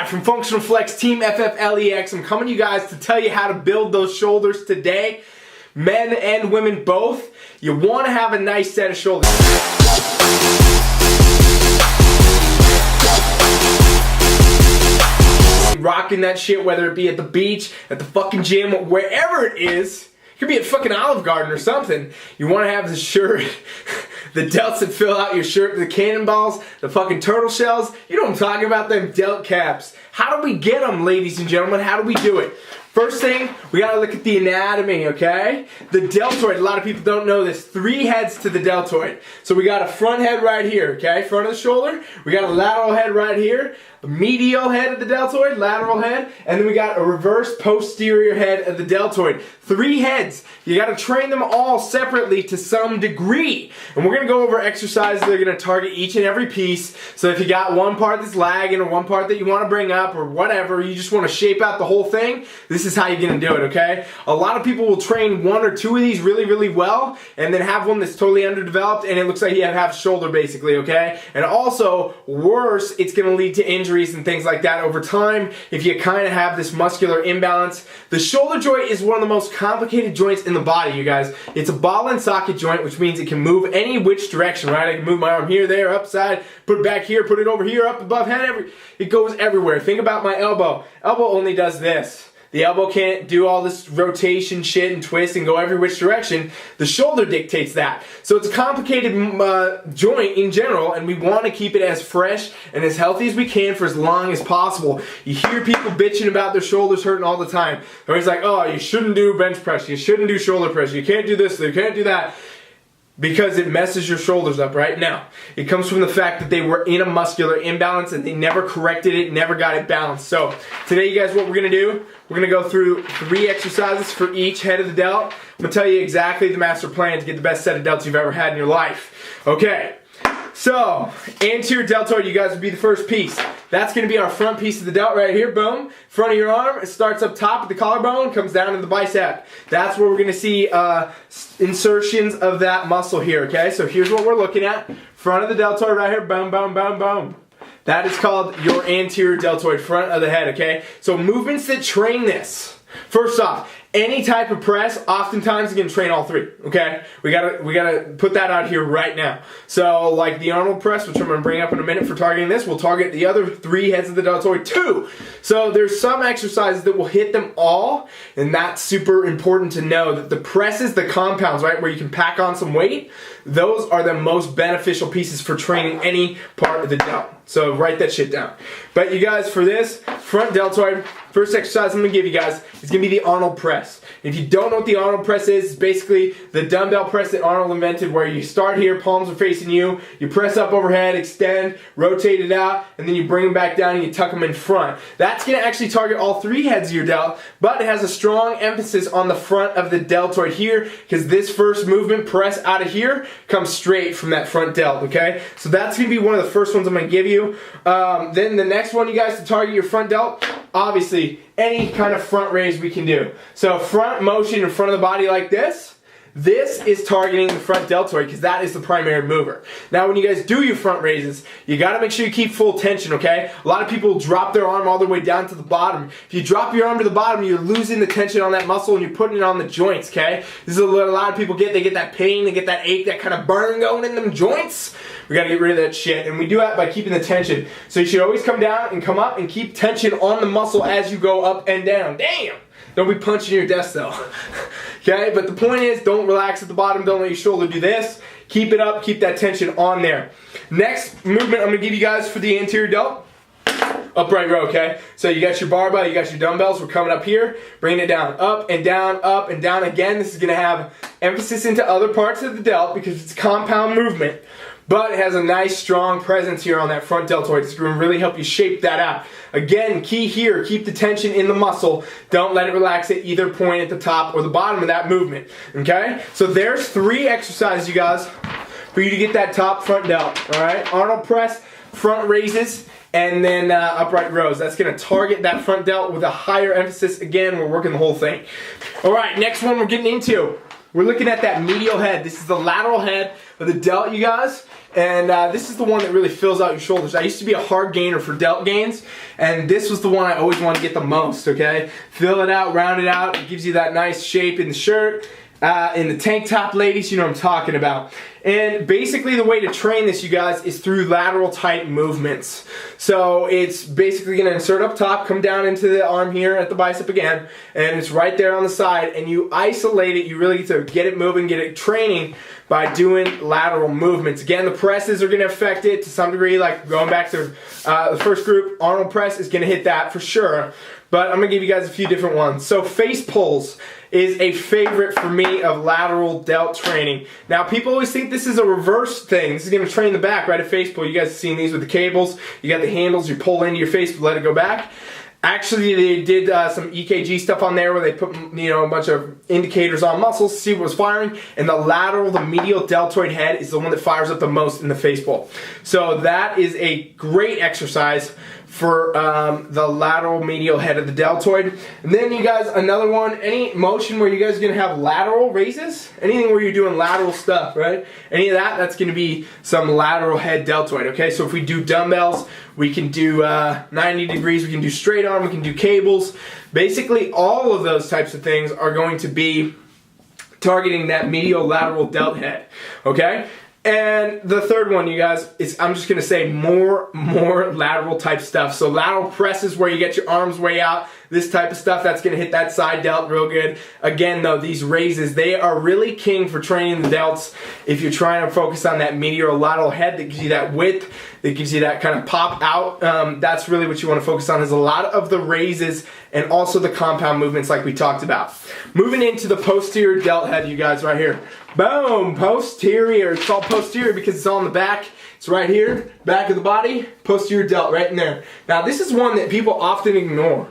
Matt from Functional Flex Team FFLEX. I'm coming to you guys to tell you how to build those shoulders today. Men and women both. You want to have a nice set of shoulders. Rocking that shit, whether it be at the beach, at the fucking gym, wherever it is. It could be at fucking Olive Garden or something. You want to have the shirt, the delts that fill out your shirt, the cannonballs, the fucking turtle shells. You know what I'm talking about, them delt caps. How do we get them, ladies and gentlemen? How do we do it? First thing, we gotta look at the anatomy, okay? The deltoid, a lot of people don't know this. 3 heads to the deltoid. So we got a front head right here, okay? Front of the shoulder. We got a lateral head right here. A medial head of the deltoid, lateral head. And then we got a reverse posterior head of the deltoid. 3 heads. You gotta train them all separately to some degree. And we're gonna go over exercises that are gonna target each and every piece. So if you got one part that's lagging or one part that you wanna bring up or whatever, you just wanna shape out the whole thing, this is how you're gonna do it, okay? A lot of people will train 1 or 2 of these really, really well and then have one that's totally underdeveloped and it looks like you have half shoulder basically, okay? And also, worse, it's gonna lead to injuries and things like that over time if you kind of have this muscular imbalance. The shoulder joint is one of the most complicated joints in the body, you guys. It's a ball and socket joint, which means it can move any which direction, right? I can move my arm here, there, upside, put it back here, put it over here, up above head, it goes everywhere. Think about my elbow. Elbow only does this. The elbow can't do all this rotation shit and twist and go every which direction. The shoulder dictates that. So it's a complicated joint in general, and we want to keep it as fresh and as healthy as we can for as long as possible. You hear people bitching about their shoulders hurting all the time. They're always like, oh, you shouldn't do bench press, you shouldn't do shoulder press, you can't do this, you can't do that. Because it messes your shoulders up, right? Now, it comes from the fact that they were in a muscular imbalance and they never corrected it, never got it balanced. So, today you guys, what we're gonna do, we're gonna go through 3 exercises for each head of the delt. I'm gonna tell you exactly the master plan to get the best set of delts you've ever had in your life. Okay, so, anterior deltoid, you guys, would be the first piece. That's going to be our front piece of the delt right here, boom. Front of your arm, it starts up top at the collarbone, comes down to the bicep. That's where we're going to see insertions of that muscle here, okay? So here's what we're looking at. Front of the deltoid right here, boom, boom, boom, boom. That is called your anterior deltoid, front of the head, okay? So movements that train this. First off, any type of press, oftentimes you can train all 3, okay? We gotta put that out here right now. So, like the Arnold press, which I'm gonna bring up in a minute for targeting this, we'll target the other 3 heads of the deltoid too. So there's some exercises that will hit them all, and that's super important to know that the presses, the compounds, right, where you can pack on some weight, those are the most beneficial pieces for training any part of the delt. So write that shit down. But you guys, for this front deltoid, first exercise I'm gonna give you guys is gonna be the Arnold press. If you don't know what the Arnold press is, it's basically the dumbbell press that Arnold invented where you start here, palms are facing you, you press up overhead, extend, rotate it out, and then you bring them back down and you tuck them in front. That's gonna actually target all 3 heads of your delt, but it has a strong emphasis on the front of the deltoid here because this first movement, press out of here, comes straight from that front delt, okay? So that's gonna be one of the first ones I'm gonna give you. Then the next one, you guys, to target your front delt, obviously any kind of front raise we can do. So front motion in front of the body like this. This is targeting the front deltoid because that is the primary mover. Now when you guys do your front raises, you gotta make sure you keep full tension, okay? A lot of people drop their arm all the way down to the bottom. If you drop your arm to the bottom, you're losing the tension on that muscle and you're putting it on the joints, okay? This is what a lot of people get. They get that pain, they get that ache, that kind of burn going in them joints. We gotta get rid of that shit, and we do that by keeping the tension. So you should always come down and come up and keep tension on the muscle as you go up and down. Damn! Don't be punching your desk though. Okay, but the point is, don't relax at the bottom, don't let your shoulder do this. Keep it up, keep that tension on there. Next movement I'm gonna give you guys for the anterior delt. Upright row, okay? So you got your barbell, you got your dumbbells, we're coming up here, bringing it down, up and down, up and down. Again, this is gonna have emphasis into other parts of the delt because it's compound movement. But it has a nice strong presence here on that front deltoid. It's going to really help you shape that out. Again, key here, keep the tension in the muscle. Don't let it relax at either point at the top or the bottom of that movement. Okay? So there's 3 exercises, you guys, for you to get that top front delt. Alright? Arnold press, front raises, and then upright rows. That's going to target that front delt with a higher emphasis. Again, we're working the whole thing. Alright, next one we're getting into. We're looking at that medial head. This is the lateral head of the delt, you guys. And this is the one that really fills out your shoulders. I used to be a hard gainer for delt gains, and this was the one I always wanted to get the most, okay? Fill it out, round it out. It gives you that nice shape in the shirt. In the tank top, ladies, you know what I'm talking about. And basically the way to train this, you guys, is through lateral type movements. So it's basically going to insert up top, come down into the arm here at the bicep again, and it's right there on the side, and you isolate it. You really get to get it moving, get it training by doing lateral movements. Again, the presses are going to affect it to some degree, like going back to the first group, Arnold press is going to hit that for sure. But I'm going to give you guys a few different ones. So face pulls is a favorite for me of lateral delt training. Now, people always think this is a reverse thing. This is going to train the back, right? A face pull. You guys have seen these with the cables. You got the handles. You pull into your face, let it go back. Actually, they did some EKG stuff on there where they put, you know, a bunch of indicators on muscles to see what was firing. And the lateral, the medial deltoid head is the one that fires up the most in the face pull. So that is a great exercise for the lateral medial head of the deltoid. And then you guys, another one, any motion where you guys are going to have lateral raises, anything where you're doing lateral stuff, right? Any of that, that's going to be some lateral head deltoid, okay? So if we do dumbbells, we can do 90 degrees, we can do straight arm, we can do cables. Basically, all of those types of things are going to be targeting that medial lateral delt head, okay? And the third one, you guys, is I'm just going to say more lateral type stuff. So lateral presses where you get your arms way out, this type of stuff, that's going to hit that side delt real good. Again, though, these raises, they are really king for training the delts. If you're trying to focus on that medial lateral head that gives you that width, that gives you that kind of pop out, that's really what you want to focus on, is a lot of the raises and also the compound movements like we talked about. Moving into the posterior delt head, you guys, right here. Boom, posterior. It's called posterior because it's on the back. It's right here, back of the body, posterior delt, right in there. Now, this is one that people often ignore.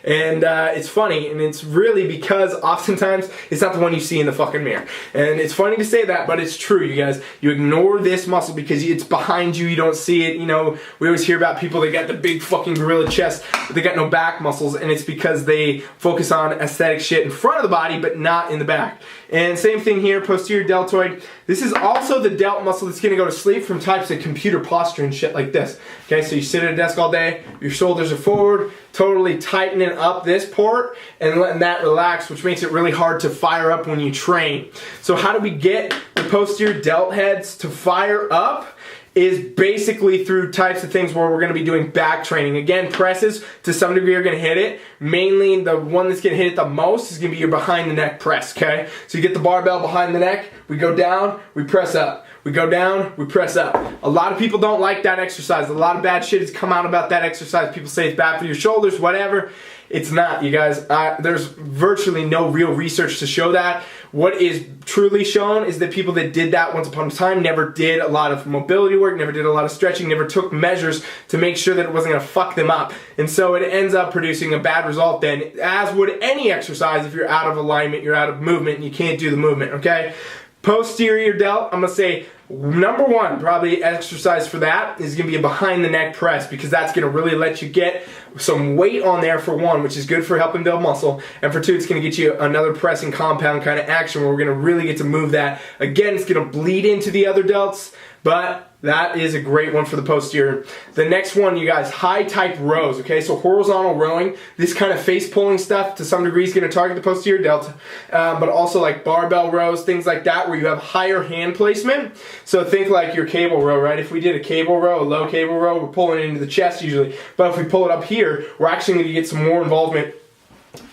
And it's funny, and it's really because oftentimes it's not the one you see in the fucking mirror. And it's funny to say that, but it's true, you guys. You ignore this muscle because it's behind you, you don't see it. You know, we always hear about people that got the big fucking gorilla chest, but they got no back muscles, and it's because they focus on aesthetic shit in front of the body, but not in the back. And same thing here, posterior deltoid. This is also the delt muscle that's going to go to sleep from types of computer posture and shit like this. Okay, so you sit at a desk all day, your shoulders are forward, totally tightening up this port and letting that relax, which makes it really hard to fire up when you train. So how do we get the posterior delt heads to fire up? Is basically through types of things where we're going to be doing back training. Again, presses to some degree are going to hit it. Mainly the one that's going to hit it the most is going to be your behind the neck press, okay? So you get the barbell behind the neck, we go down, we press up. We go down, we press up. A lot of people don't like that exercise. A lot of bad shit has come out about that exercise. People say it's bad for your shoulders, whatever. It's not, you guys. There's virtually no real research to show that. What is truly shown is that people that did that once upon a time never did a lot of mobility work, never did a lot of stretching, never took measures to make sure that it wasn't going to fuck them up. And so it ends up producing a bad result then, as would any exercise if you're out of alignment, you're out of movement, and you can't do the movement, okay? Posterior delt, I'm going to say number one probably exercise for that is going to be a behind the neck press, because that's going to really let you get some weight on there for one, which is good for helping build muscle, and for two, it's going to get you another pressing compound kind of action where we're going to really get to move that. Again, it's going to bleed into the other delts, but that is a great one for the posterior. The next one, you guys, high type rows, okay? So horizontal rowing, this kind of face pulling stuff to some degree is going to target the posterior delta, but also like barbell rows, things like that where you have higher hand placement. So think like your cable row, right? If we did a cable row, a low cable row, we're pulling it into the chest usually. But if we pull it up here, we're actually going to get some more involvement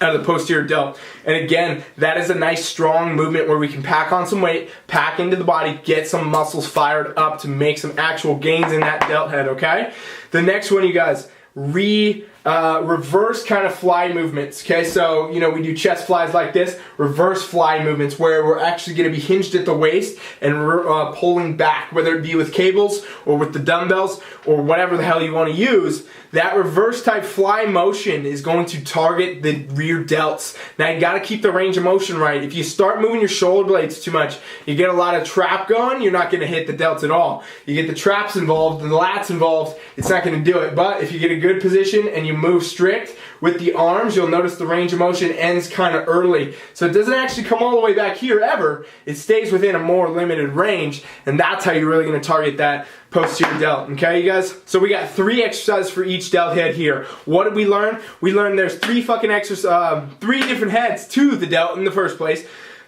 out of the posterior delt. And again, that is a nice strong movement where we can pack on some weight, pack into the body, get some muscles fired up to make some actual gains in that delt head, okay? The next one, you guys, reverse kind of fly movements, okay? So, you know, we do chest flies like this, reverse fly movements where we're actually going to be hinged at the waist and pulling back, whether it be with cables or with the dumbbells or whatever the hell you want to use. That reverse type fly motion is going to target the rear delts. Now you got to keep the range of motion right. If you start moving your shoulder blades too much, you get a lot of trap going, you're not going to hit the delts at all. You get the traps involved and the lats involved, it's not going to do it. But if you get a good position and you move strict. With the arms, you'll notice the range of motion ends kind of early. So it doesn't actually come all the way back here ever. It stays within a more limited range, and that's how you're really going to target that posterior delt. Okay, you guys? So we got 3 exercises for each delt head here. What did we learn? We learned there's 3 different heads to the delt in the first place.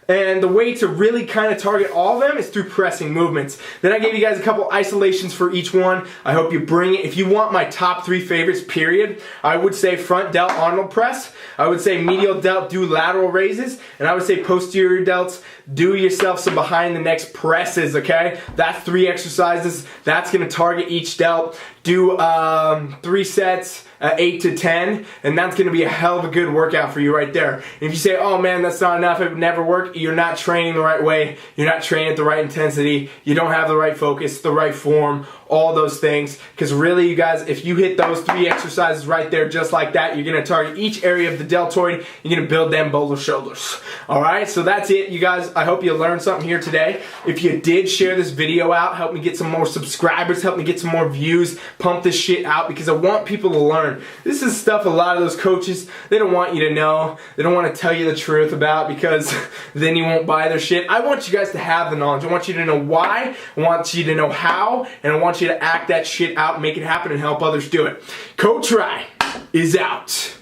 And the way to really kind of target all of them is through pressing movements. Then I gave you guys a couple isolations for each one. I hope you bring it. If you want my top 3 favorites, period, I would say front delt Arnold press. I would say medial delt, do lateral raises. And I would say posterior delts, do yourself some behind the neck presses, okay? That's 3 exercises. That's going to target each delt. Do 3 sets, 8 to 10, and that's going to be a hell of a good workout for you right there. And if you say, oh man, that's not enough, it would never work, you're not training the right way, you're not training at the right intensity, you don't have the right focus, the right form, all those things. Because really, you guys, if you hit those 3 exercises right there just like that, you're going to target each area of the deltoid, you're going to build them boulder shoulders. Alright, so that's it, you guys. I hope you learned something here today. If you did, share this video out, help me get some more subscribers, help me get some more views, pump this shit out, because I want people to learn. This is stuff a lot of those coaches, they don't want you to know, they don't want to tell you the truth about, because then you won't buy their shit. I want you guys to have the knowledge. I want you to know why, I want you to know how, and I want you to act that shit out, make it happen, and help others do it. Coach Rye is out.